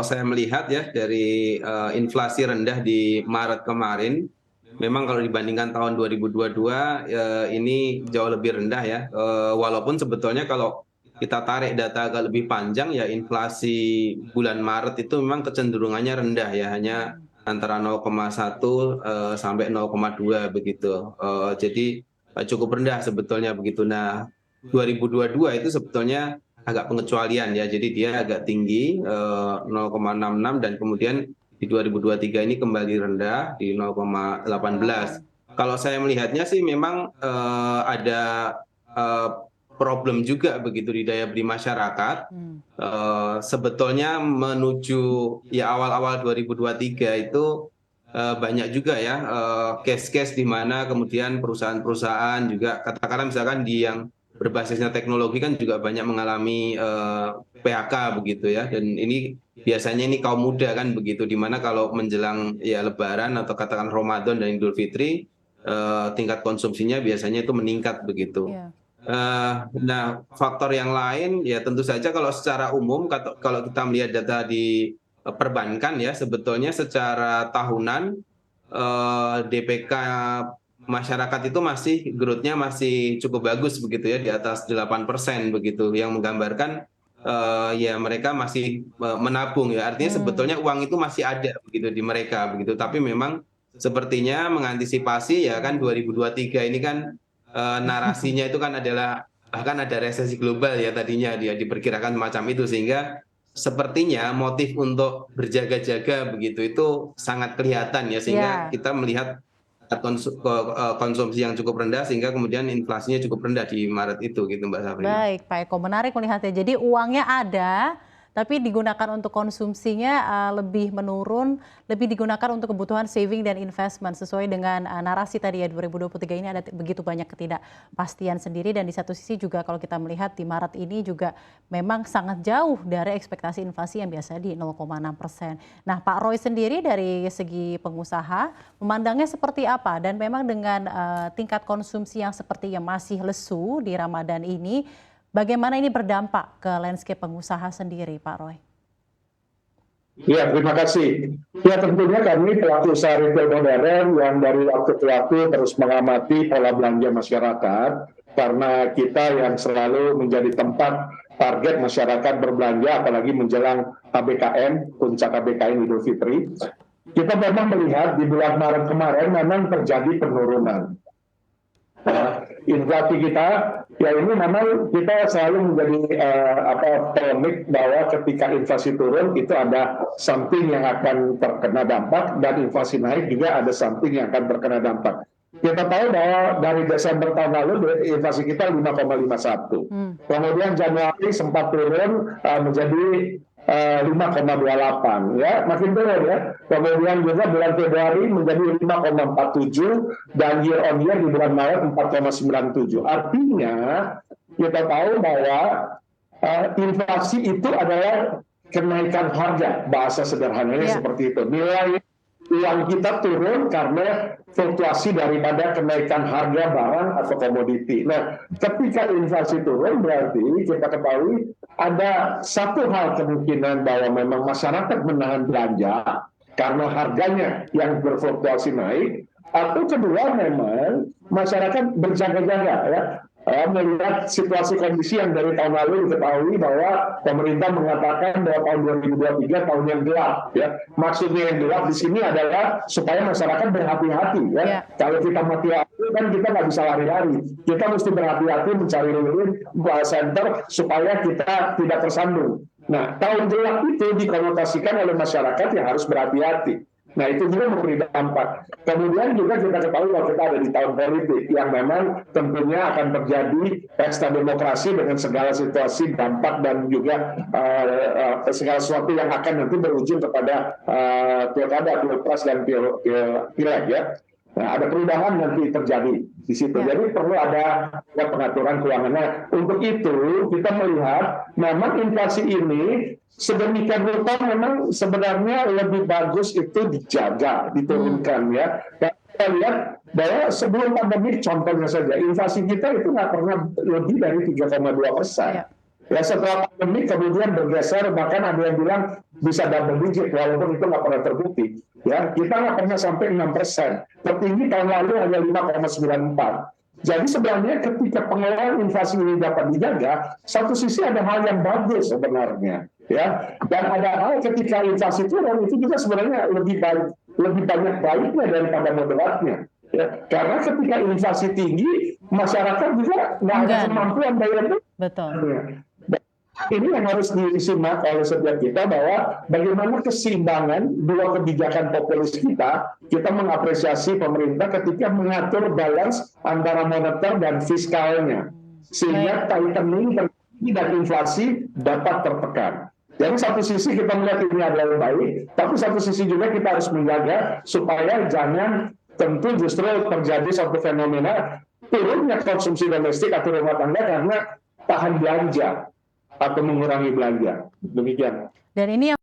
Saya melihat ya dari inflasi rendah di Maret kemarin, memang kalau dibandingkan tahun 2022 ini jauh lebih rendah ya. Walaupun sebetulnya kalau kita tarik data agak lebih panjang ya inflasi bulan Maret itu memang kecenderungannya rendah ya, hanya antara 0,1 sampai 0,2 begitu. Jadi cukup rendah sebetulnya begitu. Nah, 2022 itu sebetulnya agak pengecualian ya, jadi dia agak tinggi 0,66 dan kemudian di 2023 ini kembali rendah di 0,18. Kalau saya melihatnya sih memang ada eh, problem juga begitu di daya beli masyarakat. Sebetulnya menuju ya awal-awal 2023 itu banyak juga ya case-case di mana kemudian perusahaan-perusahaan juga katakanlah misalkan di yang berbasisnya teknologi kan juga banyak mengalami PHK begitu ya, dan ini biasanya ini kaum muda kan begitu, dimana kalau menjelang ya Lebaran atau katakan Ramadan dan Idul Fitri tingkat konsumsinya biasanya itu meningkat begitu. Iya. Nah, faktor yang lain ya tentu saja kalau secara umum kalau kita melihat data di perbankan ya sebetulnya secara tahunan DPK masyarakat itu masih growth-nya masih cukup bagus begitu ya, di atas 8% begitu, yang menggambarkan ya mereka masih menabung ya, artinya sebetulnya uang itu masih ada begitu di mereka begitu, tapi memang sepertinya mengantisipasi ya kan 2023 ini kan narasinya itu kan adalah bahkan ada resesi global ya, tadinya dia diperkirakan macam itu, sehingga sepertinya motif untuk berjaga-jaga begitu itu sangat kelihatan ya, sehingga Ya, kita melihat konsumsi yang cukup rendah sehingga kemudian inflasinya cukup rendah di Maret itu gitu Mbak Safrina. baik Pak Eko, menarik melihatnya. Jadi uangnya ada, tapi digunakan untuk konsumsinya lebih menurun, lebih digunakan untuk kebutuhan saving dan investment sesuai dengan narasi tadi ya 2023 ini ada begitu banyak ketidakpastian sendiri, dan di satu sisi juga kalau kita melihat di Maret ini juga memang sangat jauh dari ekspektasi inflasi yang biasa di 0,6%. Nah, Pak Roy sendiri dari segi pengusaha memandangnya seperti apa, dan memang dengan tingkat konsumsi yang sepertinya masih lesu di Ramadan ini, bagaimana ini berdampak ke landscape pengusaha sendiri, Pak Roy? Ya, terima kasih. Ya, tentunya kami pelaku usaha retail modern yang dari waktu ke waktu terus mengamati pola belanja masyarakat, karena kita yang selalu menjadi tempat target masyarakat berbelanja, apalagi menjelang KBKM, puncak KBKM Idul Fitri. Kita memang melihat di bulan Maret kemarin memang terjadi penurunan. Inflasi kita ya ini memang kita selalu menjadi polemik bahwa ketika inflasi turun itu ada something yang akan terkena dampak, dan inflasi naik juga ada something yang akan terkena dampak. Kita tahu bahwa dari Desember tahun lalu inflasi kita 5,51. Kemudian Januari sempat turun menjadi 5,28 ya, makin turun ya. Kemudian juga bulan Februari menjadi 5,47 dan year on year di bulan Maret 4,97. Artinya kita tahu bahwa inflasi itu adalah kenaikan harga, bahasa sederhananya seperti itu. Nilai uang kita turun karena fluktuasi daripada kenaikan harga barang atau komoditi. Nah, ketika inflasi turun berarti kita ketahui ada satu hal kemungkinan bahwa memang masyarakat menahan belanja karena harganya yang berfluktuasi naik, atau kedua memang masyarakat berjaga-jaga ya, melihat situasi kondisi yang dari tahun lalu diketahui bahwa pemerintah mengatakan bahwa tahun 2023 tahun yang gelap ya. Maksudnya yang gelap di sini adalah supaya masyarakat berhati-hati ya. Kalau kita mati-hati kan kita nggak bisa lari-lari. Kita mesti berhati-hati mencari lilin center supaya kita tidak tersandung. Nah, tahun gelap itu dikonotasikan oleh masyarakat yang harus berhati-hati. Nah, itu juga memberi dampak. Kemudian juga kita ketahui bahwa kita ada di tahun politik yang memang tentunya akan terjadi pesta demokrasi dengan segala situasi, dampak, dan juga segala sesuatu yang akan nanti berujung kepada pilkada, pilpres, dan pileg ya. Nah, ada perubahan nanti terjadi di situ. Jadi perlu ada pengaturan keuangan. Nah, untuk itu kita melihat memang inflasi ini sedemikian rupa memang sebenarnya lebih bagus itu dijaga, diturunkan ya. Dan kita lihat bahwa sebelum pandemi contohnya saja inflasi kita itu nggak pernah lebih dari 3,2%. Ya setelah pandemi kemudian bergeser, bahkan ada yang bilang bisa double digit, walaupun itu nggak pernah terbukti. Ya, kita nggak pernah sampai 6%. Tertinggi tahun lalu hanya 5,94. Jadi sebenarnya ketika pengelolaan inflasi ini dapat dijaga, satu sisi ada hal yang bagus sebenarnya, ya. Dan ada hal ketika inflasi turun itu juga sebenarnya lebih banyak baiknya daripada moderatnya. Ya, karena ketika inflasi tinggi, masyarakat juga nggak ada Enggan. kemampuan bayar. Betul. Ini yang harus disimak oleh setiap kita, bahwa bagaimana keseimbangan dua kebijakan populis kita mengapresiasi pemerintah ketika mengatur balance antara moneter dan fiskalnya, sehingga tightening terjadi dan inflasi dapat tertekan. Jadi satu sisi kita melihat ini adalah baik, tapi satu sisi juga kita harus menjaga supaya jangan tentu justru terjadi satu fenomena turunnya konsumsi domestik atau rumah tangga karena tahan belanja atau mengurangi belanja. Demikian. Dan ini yang